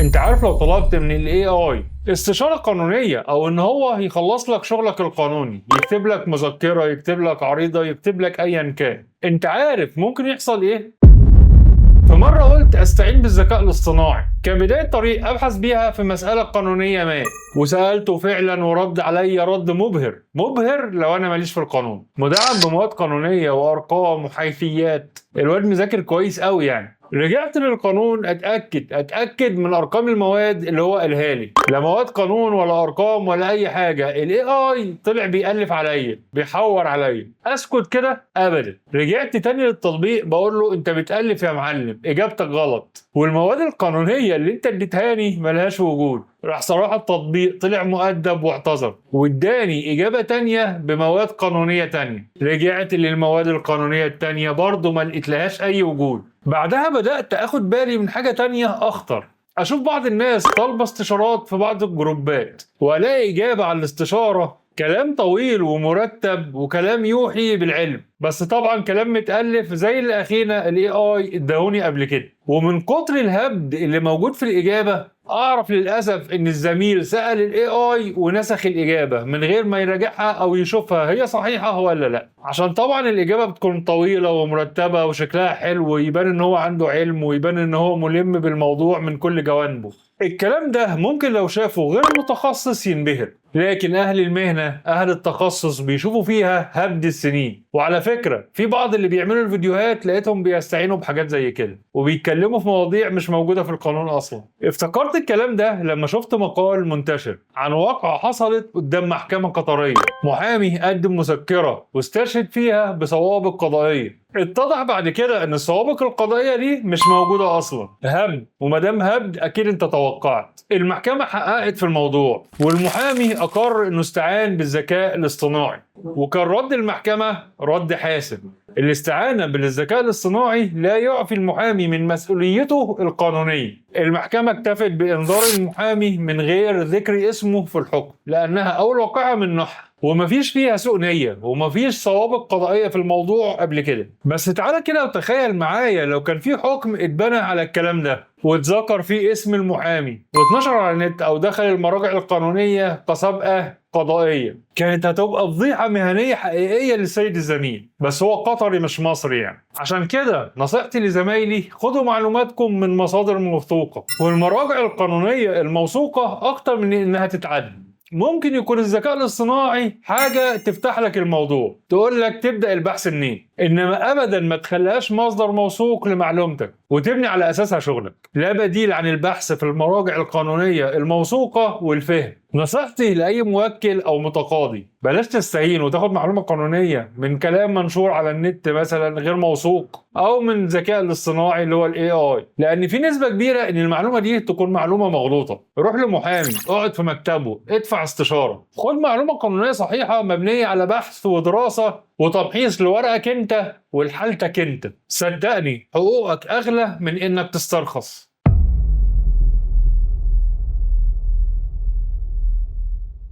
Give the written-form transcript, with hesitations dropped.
انت عارف لو طلبت من الاي اي استشارة قانونية او ان هو يخلص لك شغلك القانوني، يكتب لك مذكرة، يكتب لك عريضة، يكتب لك ايا كان، انت عارف ممكن يحصل ايه؟ فمرة قلت استعين بالذكاء الاصطناعي كبداية طريق ابحث بيها في مسألة قانونية ما، وسألته فعلا ورد عليا رد مبهر مبهر لو انا ماليش في القانون، مدعم بمواد قانونية وارقام وحيثيات. الواد مذاكر كويس قوي يعني. رجعت للقانون اتاكد من ارقام المواد اللي هو قالها لي، لا مواد قانون ولا ارقام ولا اي حاجه. الاي اي طلع بيألف عليا، بيحور عليا. اسكت كده؟ ابدا. رجعت تاني للتطبيق بقول له انت بتألف يا معلم، اجابتك غلط، والمواد القانونيه اللي انت اديتهاني ملهاش وجود. راح صراحة التطبيق طلع مؤدب واعتذر واداني إجابة تانية بمواد قانونية تانية. رجعت للمواد القانونية التانية برضه ما لقيتلهاش أي وجود. بعدها بدأت أخد بالي من حاجة تانية أخطر. أشوف بعض الناس طالبة استشارات في بعض الجروبات وألاقي إجابة على الاستشارة كلام طويل ومرتب وكلام يوحي بالعلم، بس طبعا كلام متألف زي اللي أخينا الاي اي اداهوني قبل كده. ومن كتر الهبد اللي موجود في الإجابة أعرف للأسف إن الزميل سأل الاي اي ونسخ الإجابة من غير ما يراجعها أو يشوفها هي صحيحة ولا لأ، عشان طبعا الإجابة بتكون طويلة ومرتبة وشكلها حلو ويبان إن هو عنده علم ويبان إن هو ملم بالموضوع من كل جوانبه. الكلام ده ممكن لو شافه غير متخصص ينبهر، لكن أهل المهنة أهل التخصص بيشوفوا فيها هبد السنين. وعلى فكرة في بعض اللي بيعملوا الفيديوهات لقيتهم بيستعينوا بحاجات زي كده وبيتكلموا في مواضيع مش موجودة في القانون أصلا. افتكرت الكلام ده لما شفت مقال منتشر عن واقعة حصلت قدام محكمة قطرية. محامي قدم مذكرة واستشهد فيها بسوابق قضائية. اتضح بعد كده ان السوابق القضائيه دي مش موجوده اصلا، هبد. ومادام هبد اكيد انت توقعت. المحكمه حققت في الموضوع والمحامي اقر انه استعان بالذكاء الاصطناعي، وكان رد المحكمه رد حاسم. الاستعانة بالذكاء الاصطناعي لا يعفي المحامي من مسؤوليته القانونية. المحكمة اكتفت بإنذار المحامي من غير ذكر اسمه في الحكم لأنها أول واقعة من نوعها ومفيش فيها سوء نية ومفيش سوابق قضائية في الموضوع قبل كده. بس تعالى كده وتخيل معايا لو كان في حكم اتبنى على الكلام ده واتذكر فيه اسم المحامي واتنشر على النت أو دخل المراجع القانونية كسابقة قضائية، كانت هتبقى فضيحة مهنية حقيقية للسيد الزميل. بس هو قطري مش مصري يعني. عشان كده نصيحتي لزمايلي خدوا معلوماتكم من مصادر موثوقة، والمراجع القانونية الموثوقة أكتر من إنها تتعدل. ممكن يكون الذكاء الاصطناعي حاجة تفتح لك الموضوع، تقول لك تبدأ البحث منين، إنما أبدا ما تخليهاش مصدر موثوق لمعلومتك وتبني على أساسها شغلك. لا بديل عن البحث في المراجع القانونية الموثوقة والفهم. نصيحتي لأي موكل أو متقاضي بلاش تستهين وتاخد معلومة قانونية من كلام منشور على النت مثلا غير موثوق أو من الذكاء الاصطناعي اللي هو الاي اي، لأن في نسبة كبيرة إن المعلومة دي تكون معلومة مغلوطة. روح لمحامي، اقعد في مكتبه، ادفع استشارة، خد معلومة قانونية صحيحة مبنية على بحث ودراسة وتمحيص لورقك انت ولحالتك انت. صدقني حقوقك اغلى من انك تسترخص.